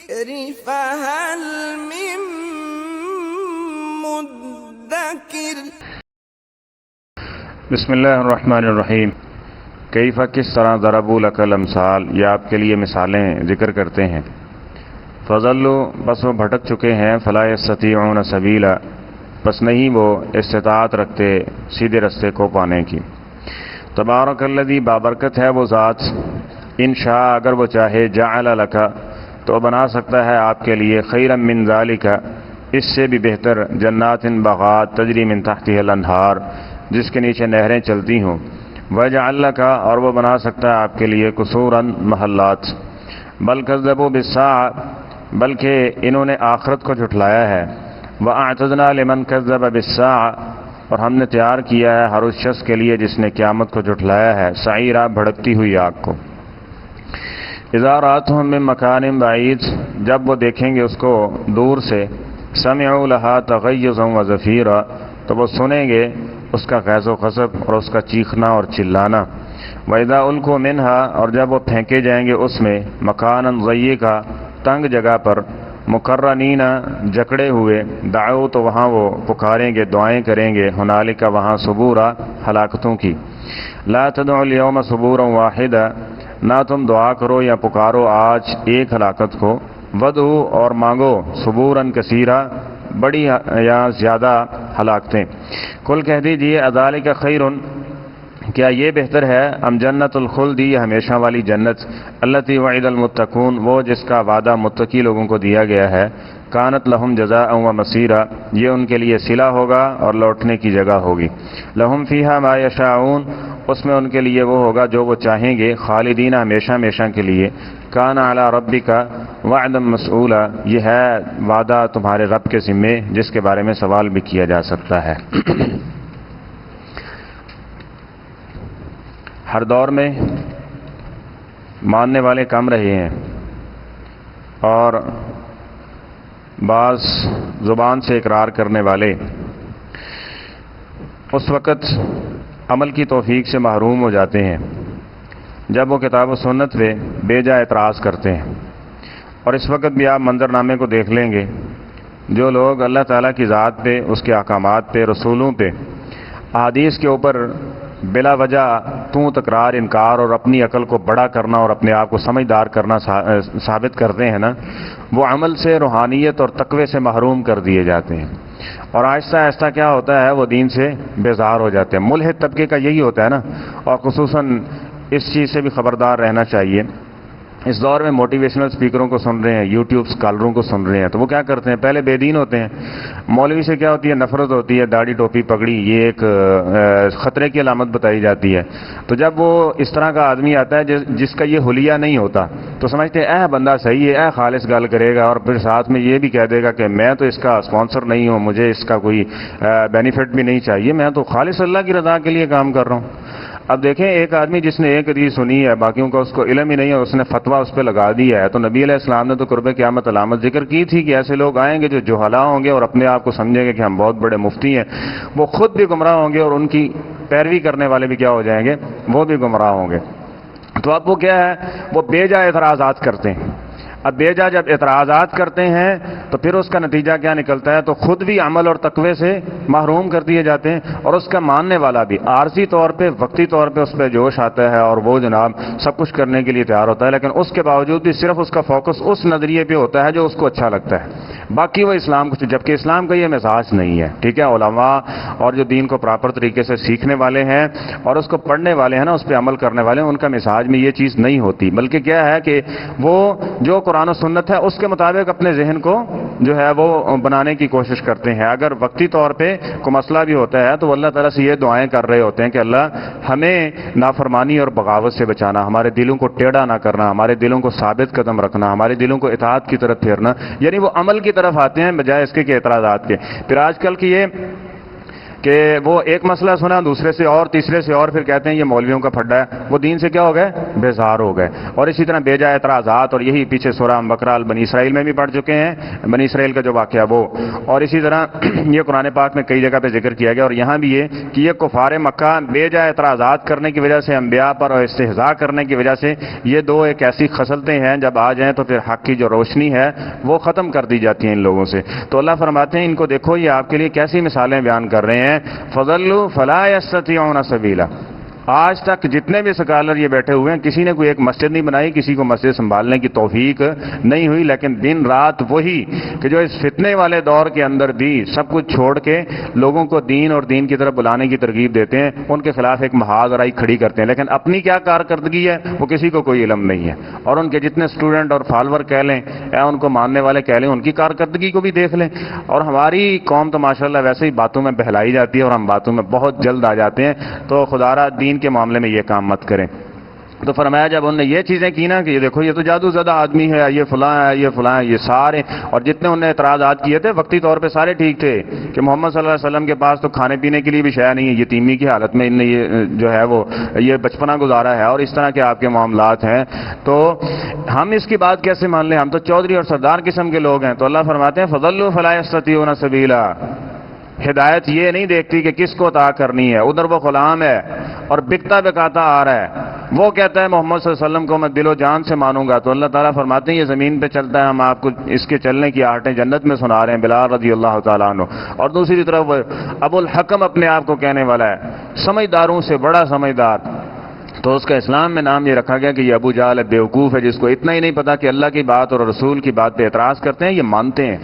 الذكر فهل من مدكر بسم اللہ الرحمن الرحیم۔ کیف کس طرح ضربوا لک الامثال، یہ آپ کے لیے مثالیں ذکر کرتے ہیں۔ فضلوا بس وہ بھٹک چکے ہیں، فلا یستطیعون سبیلا بس نہیں وہ استطاعت رکھتے سیدھے رستے کو پانے کی۔ تبارک الذی بابرکت ہے وہ ذات، ان شاء اگر وہ چاہے، جعل لک تو بنا سکتا ہے آپ کے لیے، خیرا من ذالک اس سے بھی بہتر، جنات باغات تجری من تحتها الانہار جس کے نیچے نہریں چلتی ہوں، وجعل لک اور وہ بنا سکتا ہے آپ کے لیے، قصورا محلات، بل کذبوا بالساعہ بلکہ انہوں نے آخرت کو جھٹلایا ہے، واعتدنا لمن کذب بالساعہ اور ہم نے تیار کیا ہے ہر اس شخص کے لیے جس نے قیامت کو جھٹلایا ہے، سعیرا بھڑکتی ہوئی آگ کو۔ اذا راتهم من مکان بعید جب وہ دیکھیں گے اس کو دور سے، سمعوا لها تغیظا وزفیرا تو وہ سنیں گے اس کا غیظ و غضب اور اس کا چیخنا اور چلانا۔ وَإِذَا أُلْقُوا مِنْهَا اور جب وہ پھینکے جائیں گے اس میں، مکاناً ضیقا تنگ جگہ پر، مقرنین جکڑے ہوئے، دعوا تو وہاں وہ پکاریں گے، دعائیں کریں گے، ہنالک وہاں ثبورا ہلاکتوں کی۔ لا تدعوا اليوم ثبورا واحدا نہ تم دعا کرو یا پکارو آج ایک ہلاکت کو، ودعوا اور مانگو ثبوراً کثیرا بڑی یا زیادہ ہلاکتیں۔ کل کہہ دیجئے اذالک خیر کیا یہ بہتر ہے، ام جنت الخلد یہ ہمیشہ والی جنت، التی وعد المتقون وہ جس کا وعدہ متقی لوگوں کو دیا گیا ہے، کانت لہم جزاء و مصیرا یہ ان کے لیے صلہ ہوگا اور لوٹنے کی جگہ ہوگی، لہم فیہا ما یشاءون اس میں ان کے لیے وہ ہوگا جو وہ چاہیں گے، خالدین ہمیشہ ہمیشہ کے لیے، کان علی ربک وعدا مسئولا یہ ہے وعدہ تمہارے رب کے ذمے جس کے بارے میں سوال بھی کیا جا سکتا ہے۔ ہر دور میں ماننے والے کم رہے ہیں اور بعض زبان سے اقرار کرنے والے اس وقت عمل کی توفیق سے محروم ہو جاتے ہیں جب وہ کتاب و سنت پہ بے جا اعتراض کرتے ہیں۔ اور اس وقت بھی آپ منظرنامے کو دیکھ لیں گے، جو لوگ اللہ تعالیٰ کی ذات پہ، اس کے احکامات پہ، رسولوں پہ، احادیث کے اوپر بلا وجہ تکرار، انکار اور اپنی عقل کو بڑا کرنا اور اپنے آپ کو سمجھدار کرنا ثابت کرتے ہیں نا، وہ عمل سے، روحانیت اور تقوی سے محروم کر دیے جاتے ہیں، اور آہستہ آہستہ کیا ہوتا ہے وہ دین سے بیزار ہو جاتے ہیں۔ ملحد طبقے کا یہی ہوتا ہے نا، اور خصوصاً اس چیز سے بھی خبردار رہنا چاہیے۔ اس دور میں موٹیویشنل سپیکروں کو سن رہے ہیں، یوٹیوب اسکالروں کو سن رہے ہیں، تو وہ کیا کرتے ہیں، پہلے بے دین ہوتے ہیں، مولوی سے کیا ہوتی ہے، نفرت ہوتی ہے، داڑھی ٹوپی پگڑی یہ ایک خطرے کی علامت بتائی جاتی ہے۔ تو جب وہ اس طرح کا آدمی آتا ہے جس کا یہ حلیہ نہیں ہوتا تو سمجھتے ہیں اے بندہ صحیح ہے، اے خالص گل کرے گا، اور پھر ساتھ میں یہ بھی کہہ دے گا کہ میں تو اس کا اسپانسر نہیں ہوں، مجھے اس کا کوئی بینیفٹ بھی نہیں چاہیے، میں تو خالص اللہ کی رضا کے لیے کام کر رہا ہوں۔ اب دیکھیں ایک آدمی جس نے ایک حدیث سنی ہے، باقیوں کا اس کو علم ہی نہیں ہے، اس نے فتویٰ اس پہ لگا دیا ہے، تو نبی علیہ السلام نے تو قرب قیامت علامت ذکر کی تھی کہ ایسے لوگ آئیں گے جو جہلا ہوں گے اور اپنے آپ کو سمجھیں گے کہ ہم بہت بڑے مفتی ہیں، وہ خود بھی گمراہ ہوں گے اور ان کی پیروی کرنے والے بھی کیا ہو جائیں گے، وہ بھی گمراہ ہوں گے۔ تو اب وہ کیا ہے، وہ بے جا اعتراضات کرتے ہیں۔ اب بے جا جب اعتراضات کرتے ہیں تو پھر اس کا نتیجہ کیا نکلتا ہے، تو خود بھی عمل اور تقوی سے محروم کر دیے جاتے ہیں، اور اس کا ماننے والا بھی عارضی طور پہ، وقتی طور پہ اس پہ جوش آتا ہے اور وہ جناب سب کچھ کرنے کے لیے تیار ہوتا ہے، لیکن اس کے باوجود بھی صرف اس کا فوکس اس نظریے پہ ہوتا ہے جو اس کو اچھا لگتا ہے، باقی وہ اسلام کو، جبکہ اسلام کا یہ مزاج نہیں ہے، ٹھیک ہے۔ علماء اور جو دین کو پراپر طریقے سے سیکھنے والے ہیں اور اس کو پڑھنے والے ہیں نا، اس پہ عمل کرنے والے ہیں، ان کا مزاج میں یہ چیز نہیں ہوتی، بلکہ کیا ہے کہ وہ جو قرآن و سنت ہے اس کے مطابق اپنے ذہن کو جو ہے وہ بنانے کی کوشش کرتے ہیں۔ اگر وقتی طور پہ کوئی مسئلہ بھی ہوتا ہے تو وہ اللہ تعالیٰ سے یہ دعائیں کر رہے ہوتے ہیں کہ اللہ ہمیں نافرمانی اور بغاوت سے بچانا، ہمارے دلوں کو ٹیڑھا نہ کرنا، ہمارے دلوں کو ثابت قدم رکھنا، ہمارے دلوں کو اطاعت کی طرف پھیرنا، یعنی وہ عمل کی طرف آتے ہیں بجائے اس کے اعتراضات کے۔ پھر آج کل کی یہ کہ وہ ایک مسئلہ سنا دوسرے سے اور تیسرے سے اور پھر کہتے ہیں یہ مولویوں کا پھڈا ہے، وہ دین سے کیا ہو گئے؟ بیزار ہو گئے. اور اسی طرح بے جا اعتراضات، اور یہی پیچھے سورہ بقرہ بنی اسرائیل میں بھی پڑھ چکے ہیں، بنی اسرائیل کا جو واقعہ وہ، اور اسی طرح یہ قرآن پاک میں کئی جگہ پہ ذکر کیا گیا. اور یہاں بھی یہ کہ یہ کفار مکہ بے جا اعتراضات کرنے کی وجہ سے، انبیاء پر اور استہزاء کرنے کی وجہ سے، یہ دو ایک ایسی خصلتیں ہیں جب آ جائیں تو پھر حق کی جو روشنی ہے وہ ختم کر دی جاتی ہیں ان لوگوں سے. تو اللہ فرماتے ہیں ان کو دیکھو یہ آپ کے لیے کیسی مثالیں بیان کر رہے ہیں. فضلوا فلا يستطيعون سبیلا. آج تک جتنے بھی سکالر یہ بیٹھے ہوئے ہیں کسی نے کوئی ایک مسجد نہیں بنائی، کسی کو مسجد سنبھالنے کی توفیق نہیں ہوئی، لیکن دن رات وہی کہ جو اس فتنے والے دور کے اندر بھی سب کچھ چھوڑ کے لوگوں کو دین اور دین کی طرف بلانے کی ترغیب دیتے ہیں، ان کے خلاف ایک محاذ رائی کھڑی کرتے ہیں، لیکن اپنی کیا کارکردگی ہے وہ کسی کو کوئی علم نہیں ہے. اور ان کے جتنے اسٹوڈنٹ اور فالوور کہہ لیں یا ان کو ماننے والے کہہ لیں، ان کی کارکردگی کو بھی دیکھ لیں. اور ہماری قوم تو ماشاءاللہ ویسے ہی باتوں میں بہلائی جاتی ہے اور ہم باتوں میں بہت جلد آ جاتے ہیں. تو خدا را دین کے معاملے میں یہ کام مت کریں. تو فرمایا جب انہوں نے یہ چیزیں کی نا کہ یہ دیکھو یہ تو جادو زدہ آدمی ہے، یہ فلاں ہے، یہ فلاں ہے، یہ سارے، اور جتنے انہوں نے اعتراضات کیے تھے وقتی طور پہ سارے ٹھیک تھے کہ محمد صلی اللہ علیہ وسلم کے پاس تو کھانے پینے کے لیے بھی شے نہیں ہے، یتیمی کی حالت میں ان نے یہ جو ہے وہ یہ بچپنا گزارا ہے، اور اس طرح کے آپ کے معاملات ہیں. تو ہم اس کی بات کیسے مان لیں؟ ہم تو چودھری اور سردار قسم کے لوگ ہیں. تو اللہ فرماتے ہیں فضلوا فلا يستطيعون سبیلا. ہدایت یہ نہیں دیکھتی کہ کس کو عطا کرنی ہے. ادھر وہ غلام ہے اور بکتا بکاتا آ رہا ہے، وہ کہتا ہے محمد صلی اللہ علیہ وسلم کو میں دل و جان سے مانوں گا. تو اللہ تعالیٰ فرماتے ہیں یہ زمین پہ چلتا ہے، ہم آپ کو اس کے چلنے کی آہٹیں جنت میں سنا رہے ہیں، بلال رضی اللہ تعالیٰ عنہ. اور دوسری طرف ابو الحکم اپنے آپ کو کہنے والا ہے، سمجھداروں سے بڑا سمجھدار. تو اس کا اسلام میں نام یہ رکھا گیا کہ یہ ابو جہل بیوقوف ہے، جس کو اتنا ہی نہیں پتا کہ اللہ کی بات اور رسول کی بات پہ اعتراض کرتے ہیں، یہ مانتے ہیں،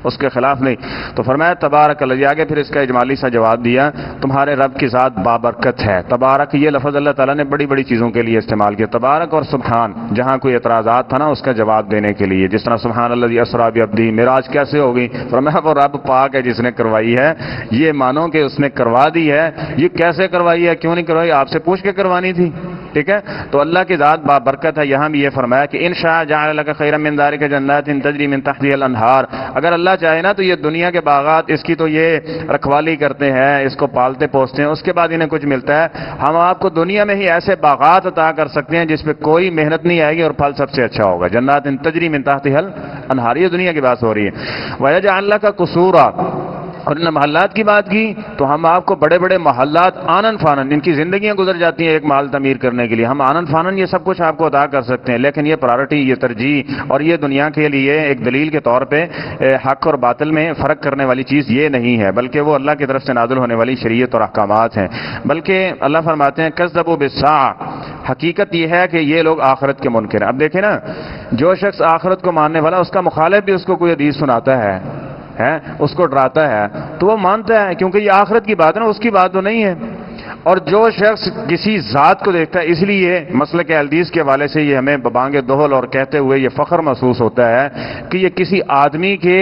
اس کے خلاف نہیں. تو فرمایا تبارک الذی، آگے پھر اس کا اجمالی سا جواب دیا، تمہارے رب کی ذات بابرکت ہے. تبارک یہ لفظ اللہ تعالیٰ نے بڑی بڑی چیزوں کے لیے استعمال کیا. تبارک اور سبحان، جہاں کوئی اعتراضات تھا نا اس کا جواب دینے کے لیے، جس طرح سبحان الذی اسری بعبدہ، معراج کیسے ہوگی؟ فرمایا وہ رب پاک ہے جس نے کروائی ہے، یہ مانو کہ اس نے کروا دی ہے. یہ کیسے کروائی ہے، کیوں نہیں کروائی؟ آپ سے پوچھ کے کروانی تھی. ٹھیک ہے، تو اللہ کی ذات بابرکت ہے. یہاں بھی یہ فرمایا کہ ان شاء جعل لك خیرا من ذلك جنات تجری من تحتها الانہار. اگر اللہ چاہے نا تو یہ دنیا کے باغات اس کی تو یہ رکھوالی کرتے ہیں، اس کو پالتے پوستے ہیں، اس کے بعد انہیں کچھ ملتا ہے. ہم آپ کو دنیا میں ہی ایسے باغات عطا کر سکتے ہیں جس پہ کوئی محنت نہیں آئے گی اور پھل سب سے اچھا ہوگا. جنات تجری من تحتها الانہار، یہ دنیا کی بات ہو رہی ہے. ويجعل لك قصورا، اور ان محلات کی بات کی تو ہم آپ کو بڑے بڑے محلات آنن فانن، ان کی زندگیاں گزر جاتی ہیں ایک محل تعمیر کرنے کے لیے، ہم آنن فانن یہ سب کچھ آپ کو عطا کر سکتے ہیں. لیکن یہ پرائرٹی، یہ ترجیح اور یہ دنیا کے لیے ایک دلیل کے طور پہ حق اور باطل میں فرق کرنے والی چیز یہ نہیں ہے، بلکہ وہ اللہ کی طرف سے نازل ہونے والی شریعت اور احکامات ہیں. بلکہ اللہ فرماتے ہیں کذبوا بالساعہ، حقیقت یہ ہے کہ یہ لوگ آخرت کے منکر ہیں. اب دیکھیں نا، جو شخص آخرت کو ماننے والا، اس کا مخالف بھی اس کو کوئی حدیث سناتا ہے، اس کو ڈراتا ہے تو وہ مانتا ہے، کیونکہ یہ آخرت کی بات ہے نا، اس کی بات تو نہیں ہے. اور جو شخص کسی ذات کو دیکھتا ہے، اس لیے مسلک حدیث کے حوالے سے یہ ہمیں ببانگ دہل اور کہتے ہوئے یہ فخر محسوس ہوتا ہے کہ یہ کسی آدمی کے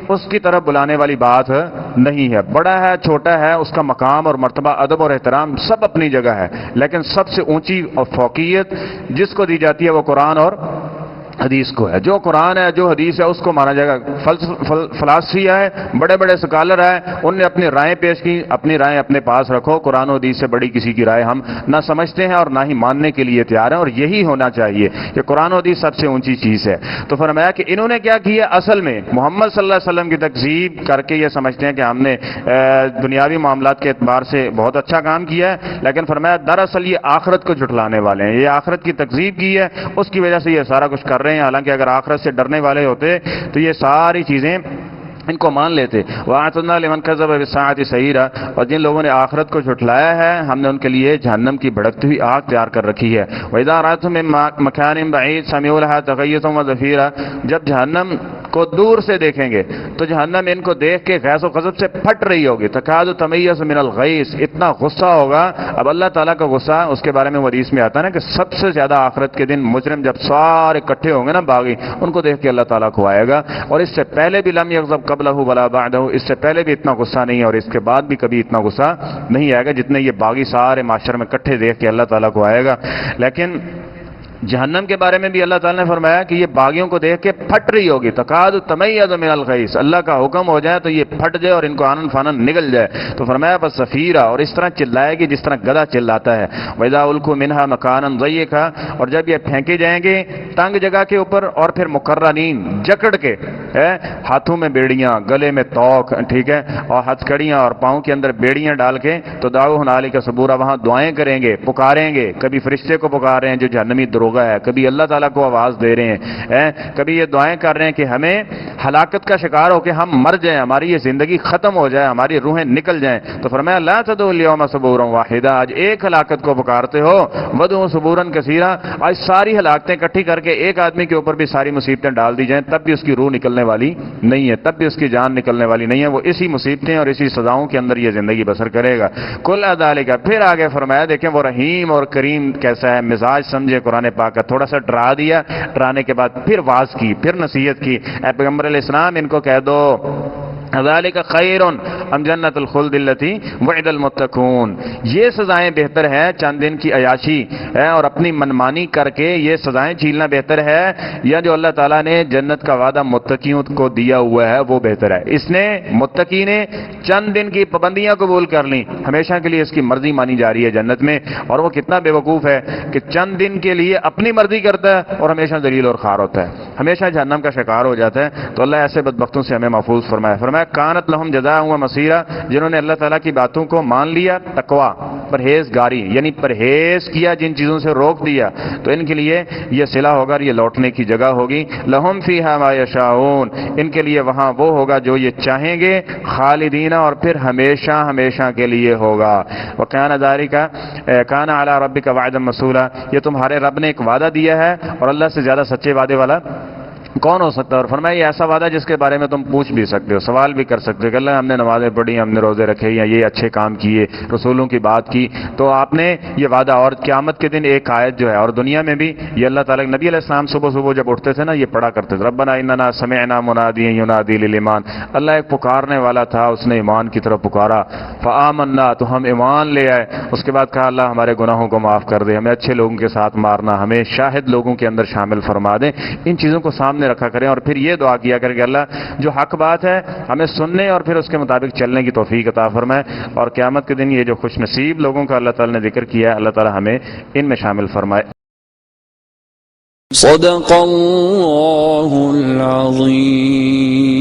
اس کی طرف بلانے والی بات نہیں ہے. بڑا ہے چھوٹا ہے، اس کا مقام اور مرتبہ، ادب اور احترام سب اپنی جگہ ہے، لیکن سب سے اونچی اور فوقیت جس کو دی جاتی ہے وہ قرآن اور حدیث کو ہے. جو قرآن ہے، جو حدیث ہے، اس کو مانا جائے گا. فلاسفی ہے، بڑے بڑے سکالر ہیں، ان نے اپنی رائے پیش کی، اپنی رائے اپنے پاس رکھو. قرآن و حدیث سے بڑی کسی کی رائے ہم نہ سمجھتے ہیں اور نہ ہی ماننے کے لیے تیار ہیں، اور یہی ہونا چاہیے کہ قرآن و حدیث سب سے اونچی چیز ہے. تو فرمایا کہ انہوں نے کیا کیا، اصل میں محمد صلی اللہ علیہ وسلم کی تکذیب کر کے یہ سمجھتے ہیں کہ ہم نے دنیاوی معاملات کے اعتبار سے بہت اچھا کام کیا ہے، لیکن فرمایا دراصل یہ آخرت کو جھٹلانے والے ہیں، یہ آخرت کی تکذیب کی ہے، اس کی وجہ سے یہ سارا کچھ کر رہے ہیں. حالانکہ اگر آخرت سے ڈرنے والے ہوتے تو یہ ساری چیزیں ان کو مان لیتے. وَأَعْتَدْنَا لِمَنْ كَذَبَ بِالسَّاعَةِ سَعِيرًا، اور جن لوگوں نے آخرت کو جھٹلایا ہے ہم نے ان کے لیے جہنم کی بھڑکتی ہوئی آگ تیار کر رکھی ہے. وَإِذَا رَأَتْهُم مِّن مَّكَانٍ بَعِيدٍ سَمِعُوا لَهَا تَغَيُّظًا وَزَفِيرًا، جب جہنم کو دور سے دیکھیں گے تو جہنم ان کو دیکھ کے غیظ و غضب سے پھٹ رہی ہوگی. تَكَادُ تَمَيَّزُ مِنَ الْغَيْظِ، اتنا غصہ ہوگا. اب اللہ تعالیٰ کا غصہ، اس کے بارے میں حدیث میں آتا ہے نا کہ سب سے زیادہ آخرت کے دن مجرم جب سارے اکٹھے ہوں گے نا باغی، ان کو دیکھ کے اللہ تعالیٰ کو آئے گا. اور اس سے پہلے بھی لم یغضب قبلہ ولا بعدہ، اس سے پہلے بھی اتنا غصہ نہیں ہے اور اس کے بعد بھی کبھی اتنا غصہ نہیں آئے گا جتنے یہ باغی سارے معاشر میں اکٹھے دیکھ کے اللہ تعالیٰ کو آئے گا. لیکن جہنم کے بارے میں بھی اللہ تعالیٰ نے فرمایا کہ یہ باغیوں کو دیکھ کے پھٹ رہی ہوگی، تکاد تمیز من الغیظ، اللہ کا حکم ہو جائے تو یہ پھٹ جائے اور ان کو آنن فانن نگل جائے. تو فرمایا بس صفیرہ، اور اس طرح چلائے گی جس طرح گدھا چلاتا ہے. وَإِذَا أُلْقُوا مِنْهَا مَكَانًا ضَيِّقًا، اور جب یہ پھینکے جائیں گے تنگ جگہ کے اوپر، اور پھر مقرنین جکڑ کے، ہاتھوں میں بیڑیاں، گلے میں توق، ٹھیک ہے، اور ہتھکڑیاں اور پاؤں کے اندر بیڑیاں ڈال کے، تو دعوا ہنالک ثبورا، وہاں دعائیں کریں گے، پکاریں گے. کبھی فرشتے کو پکار رہے ہیں جو جہنمی دروغہ ہے، کبھی اللہ تعالیٰ کو آواز دے رہے ہیں، کبھی یہ دعائیں کر رہے ہیں کہ ہمیں ہلاکت کا شکار ہو کے ہم مر جائیں، ہماری یہ زندگی ختم ہو جائے، ہماری روحیں نکل جائیں. تو فرمایا لا تدعوا اليوم صبورا واحدا، آج ایک ہلاکت کو پکارتے ہو، ودعوا صبورا کثیرا، آج ساری ہلاکتیں اکٹھی کر کے ایک آدمی کے اوپر بھی ساری مصیبتیں ڈال دی جائیں، تب بھی اس کی روح نکلنے والی نہیں ہے، تب بھی اس کی جان نکلنے والی نہیں ہے، وہ اسی مصیبتیں اور اسی سزاؤں کے اندر یہ زندگی بسر کرے گا. کل ذالک، پھر آگے فرمایا دیکھیں وہ رحیم اور کریم کیسا ہے، مزاج سمجھے قرآن پاک کا. تھوڑا سا ڈرا دیا، ڈرانے کے بعد پھر واز کی، پھر نصیحت کی. اے پیغمبر علیہ السلام ان کو کہہ دو ذالک خیر ام جنت الخلد التی وعد المتقون، یہ سزائیں بہتر ہے چند دن کی عیاشی ہے اور اپنی منمانی کر کے یہ سزائیں جھیلنا بہتر ہے، یا جو اللہ تعالیٰ نے جنت کا وعدہ متقیوں کو دیا ہوا ہے وہ بہتر ہے. اس نے متقی نے چند دن کی پابندیاں قبول کر لیں، ہمیشہ کے لیے اس کی مرضی مانی جا رہی ہے جنت میں. اور وہ کتنا بے وقوف ہے کہ چند دن کے لیے اپنی مرضی کرتا ہے اور ہمیشہ ذلیل اور خوار ہوتا ہے، ہمیشہ جہنم کا شکار ہو جاتا ہے. تو اللہ ایسے بدبختوں سے ہمیں محفوظ فرمائے. کانت لہم جزاء و مصیرا، جنہوں نے اللہ تعالیٰ کی باتوں کو مان لیا، تقویٰ پرہیزگاری یعنی پرہیز کیا، جن چیزوں سے روک دیا، تو ان کے لیے یہ صلہ ہوگا، یہ لوٹنے کی جگہ ہوگی. لہم فیہا ما یشاؤون، ان کے لیے وہاں وہ ہوگا جو یہ چاہیں گے، خالدین، اور پھر ہمیشہ ہمیشہ کے لیے ہوگا. وکان ذالک کان علی ربک وعدا مسئولا، یہ تمہارے رب نے ایک وعدہ دیا ہے، اور اللہ سے زیادہ سچے وعدے والا کون ہو سکتا ہے. اور فرمایا یہ ایسا وعدہ جس کے بارے میں تم پوچھ بھی سکتے ہو، سوال بھی کر سکتے ہو کہ اللہ ہم نے نمازیں پڑھی، ہم نے روزے رکھے، یا یہ اچھے کام کیے، رسولوں کی بات کی، تو آپ نے یہ وعدہ. اور قیامت کے دن ایک آیت جو ہے، اور دنیا میں بھی یہ اللہ تعالیٰ نبی علیہ السلام صبح صبح جب اٹھتے تھے نا، یہ پڑھا کرتے تھے ربنا اننا سمعنا منادیا ینادی للایمان، اللہ ایک پکارنے والا تھا، اس نے ایمان کی طرف پکارا، فآمنا، تو ہم ایمان لے آئے. اس کے بعد کہا اللہ ہمارے گناہوں کو معاف کر دے، ہمیں اچھے لوگوں کے ساتھ مارنا، ہمیں شاہد لوگوں کے اندر شامل فرما دے. ان چیزوں کو سامنے رکھا کریں، اور پھر یہ دعا کیا کریں کہ اللہ جو حق بات ہے ہمیں سننے اور پھر اس کے مطابق چلنے کی توفیق عطا فرمائے. اور قیامت کے دن یہ جو خوش نصیب لوگوں کا اللہ تعالیٰ نے ذکر کیا ہے، اللہ تعالیٰ ہمیں ان میں شامل فرمائے. صدق اللہ العظیم.